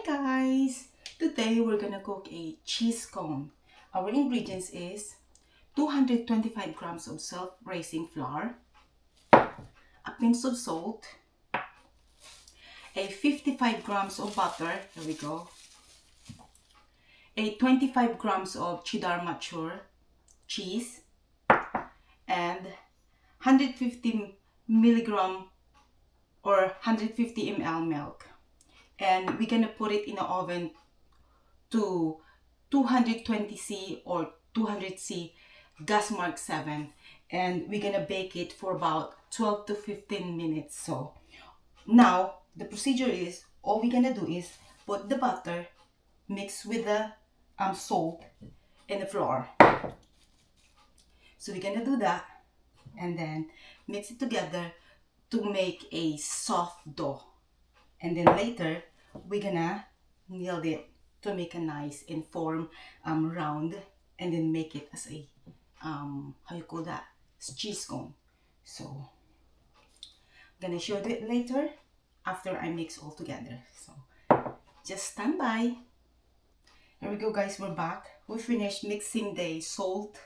guys! Today we're gonna cook a cheese cone. Our ingredients is 225 grams of self-raising flour, a pinch of salt, a 55 grams of butter, there we go, a 25 grams of cheddar mature cheese, and 150 milligram or 150 ml milk. And we're gonna put it in the oven to 220C or 200C, gas mark 7, and we're gonna bake it for about 12 to 15 minutes. So now the procedure is, all we're gonna do is put the butter mixed with the salt and the flour. So we're gonna do that and then mix it together to make a soft dough, and then later we're gonna knead it to make a nice informed round, and then make it as a how you call that, cheese cone. So I'm gonna show it later after I mix all together, so just stand by. Here we go guys, we're back. We finished mixing the salt,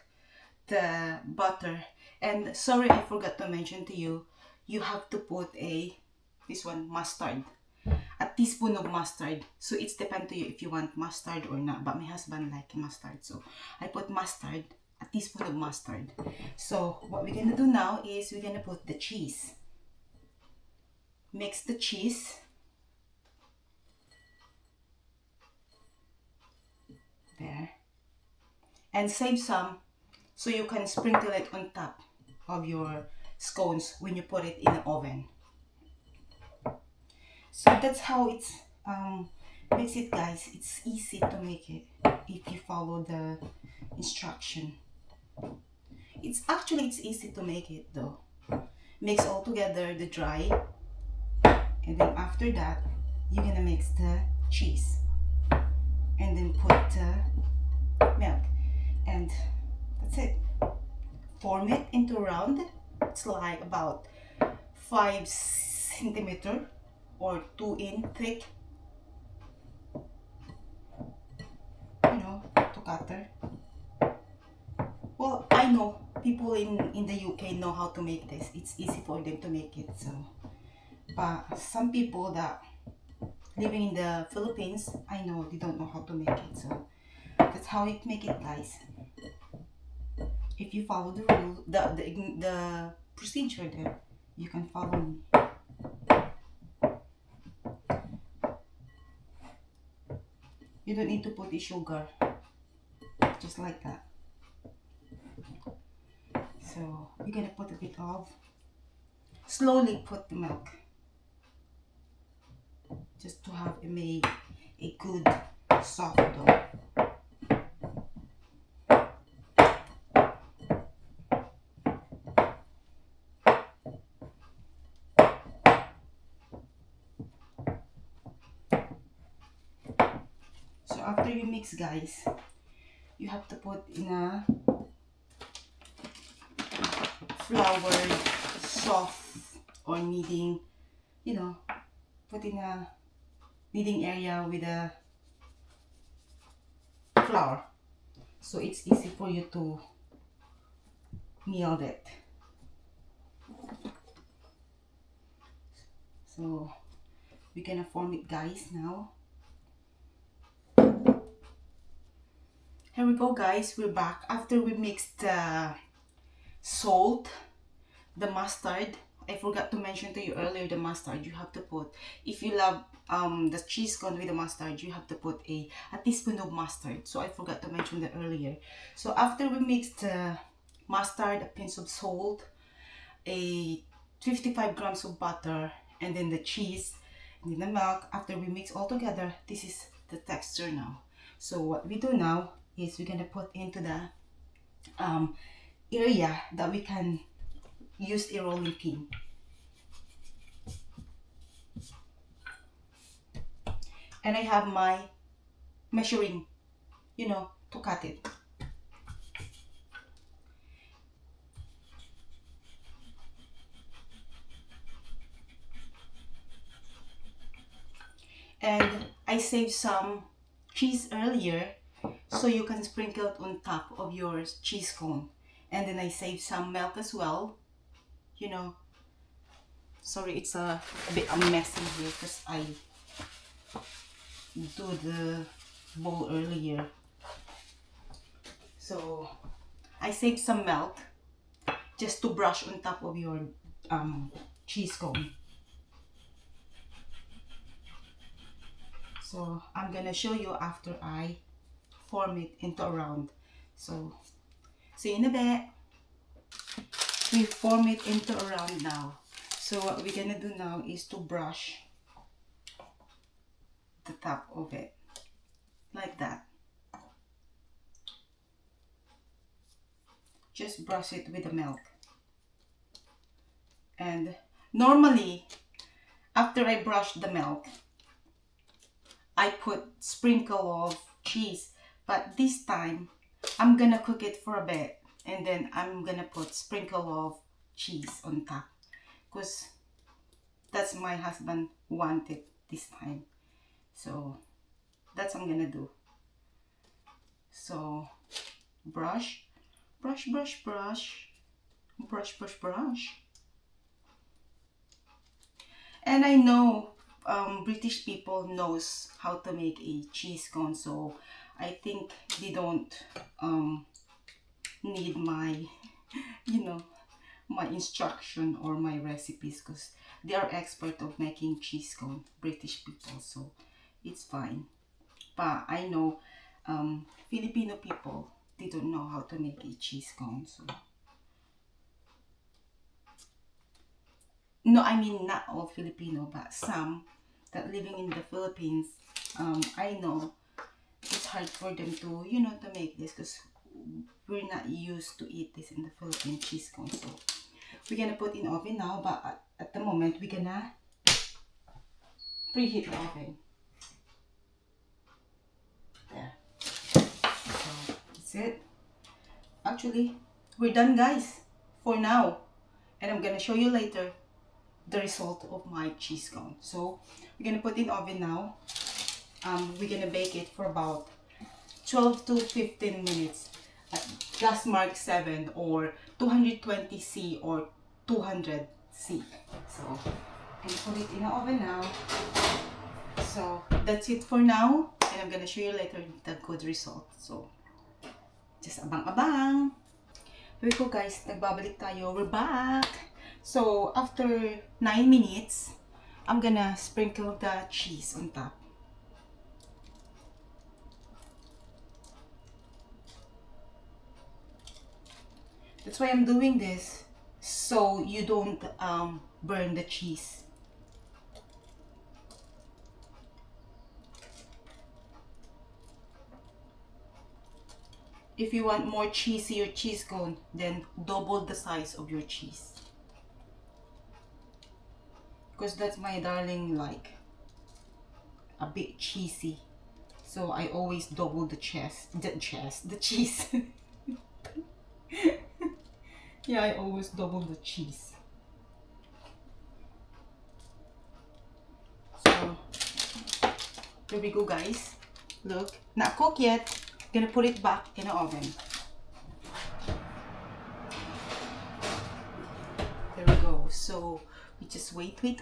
the butter, and sorry I forgot to mention to you, you have to put this one mustard, a teaspoon of mustard. So it's depend to you if you want mustard or not, but my husband like mustard, so I put mustard, a teaspoon of mustard. So what we're gonna do now is we're gonna put the cheese, mix the cheese, there, and save some so you can sprinkle it on top of your scones when you put it in the oven. So that's how it's makes it guys. It's easy to make it if you follow the instruction. It's easy to make it though. Mix all together the dry, and then after that you're gonna mix the cheese and then put milk, and that's it. Form it into round. It's like about 5 centimeter or 2 in thick, you know, to cutter. Well, I know people in the UK know how to make this. It's easy for them to make it. So, but some people that living in the Philippines, I know they don't know how to make it. So that's how it make it, guys. If you follow the rule, the procedure there, you can follow me. You don't need to put the sugar, just like that. So you're gonna put a bit of, slowly put the milk, just to have a good soft dough. So after you mix guys, you have to put in a floured soft or kneading, you know, put in a kneading area with a flour, so it's easy for you to knead it. So we're gonna form it guys now. Here we go guys, we're back after we mixed the salt, the mustard. I forgot to mention to you earlier, the mustard you have to put, if you love the cheese cone with the mustard, you have to put a teaspoon of mustard. So I forgot to mention that earlier. So after we mixed mustard, a pinch of salt, a 55 grams of butter, and then the cheese, and then the milk, after we mix all together, this is the texture now. So what we do now is we're gonna put into the area that we can use a rolling pin. And I have my measuring, you know, to cut it. And I saved some cheese earlier, so you can sprinkle it on top of your cheese cone. And then I saved some milk as well. You know, sorry, it's a bit messy here because I do the bowl earlier. So I saved some milk just to brush on top of your cheese cone. So I'm gonna show you after I form it into a round. So see you in a bit. We form it into a round now. So what we're gonna do now is to brush the top of it like that. Just brush it with the milk. And normally after I brush the milk, I put sprinkle of cheese, but this time I'm gonna cook it for a bit and then I'm gonna put sprinkle of cheese on top because that's my husband wanted this time. So that's what I'm gonna do. So brush, brush, brush, brush, brush, brush, brush. And I know British people knows how to make a cheese cone, so I think they don't need my, you know, my instruction or my recipes because they are expert of making cheese cone, British people, so it's fine. But I know Filipino people, they don't know how to make a cheese cone, so no, I mean not all Filipino, but some that living in the Philippines, I know it's hard for them to, you know, to make this because we're not used to eat this in the Philippines, cheese cone. So we're gonna put in oven now, but at the moment we're gonna preheat the oven. There. So that's it. Actually, we're done, guys, for now, and I'm gonna show you later the result of my cheese cone. So we're gonna put in oven now. We're gonna bake it for about 12 to 15 minutes at gas mark 7 or 220 C or 200 C. So I'm gonna put it in the oven now. So that's it for now, and I'm gonna show you later the good result. So just abang-abang. Here we go, guys. Nagbabalik tayo. We're back. So after 9 minutes, I'm gonna sprinkle the cheese on top. That's why I'm doing this, so you don't burn the cheese. If you want more cheesy your cheese cone, then double the size of your cheese. Because that's my darling, like a bit cheesy. So I always double the cheese. Yeah, I always double the cheese. So here we go, guys. Look, not cooked yet. Gonna put it back in the oven. There we go. So we just wait. Here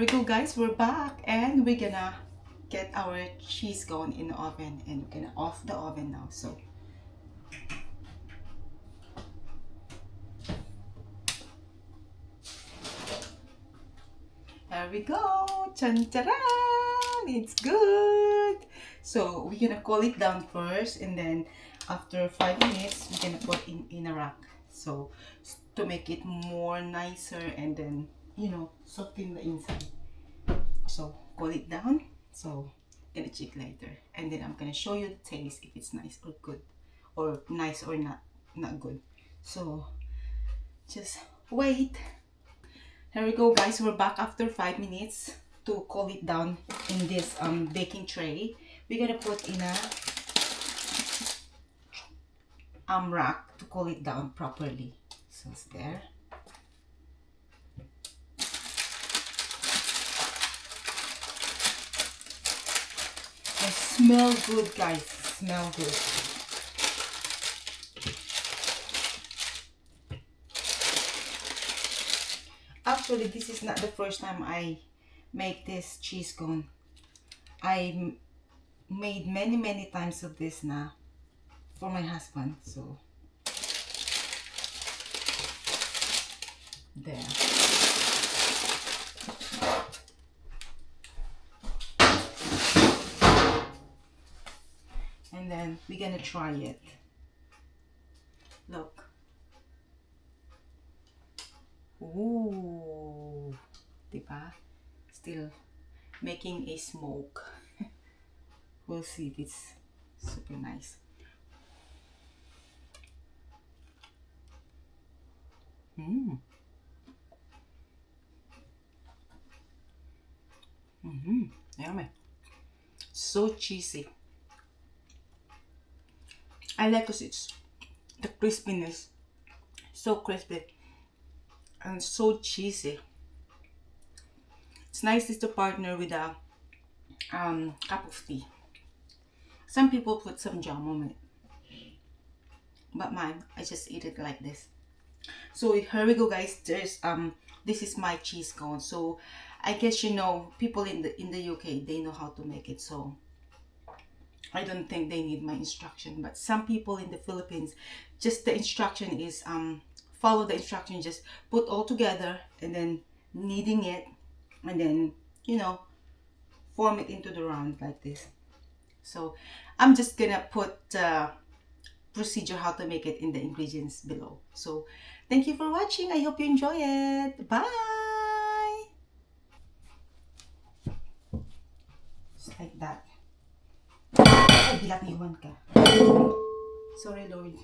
we go, guys. We're back, and we're gonna get our cheese going in the oven, and we're gonna off the oven now. So there we go. Chan-charan! It's good. So we're gonna cool it down first, and then after 5 minutes, we're gonna put in a rack. So to make it more nicer, and then, you know, soak in the inside. So cool it down. So gonna check later, and then I'm gonna show you the taste if it's nice or good, or nice or not good. So just wait. Here we go, guys. We're back after 5 minutes to cool it down in this baking tray. We're gonna put in a rack to cool it down properly. So it's there. Smell good, guys. Smell good. Actually, this is not the first time I make this cheese cone. I made many times of this now for my husband. So there. And then we're gonna try it. Look. Ooh, diba? Still making a smoke. We'll see if it's super nice. Yummy. So cheesy. I like because it's the crispiness. So crispy and so cheesy. It's nice to partner with a cup of tea. Some people put some jam on it, but mine, I just eat it like this. So here we go, guys. There's this is my cheese cone. So I guess people in the UK, they know how to make it. So I don't think they need my instruction. But some people in the Philippines, just the instruction is follow the instruction. Just put all together and then kneading it, and then form it into the round like this. So I'm just gonna put procedure how to make it in the ingredients below. So thank you for watching. I hope you enjoy it. Bye. Just like that. Ay, bilat ni Juan ka. Sorry, Lord.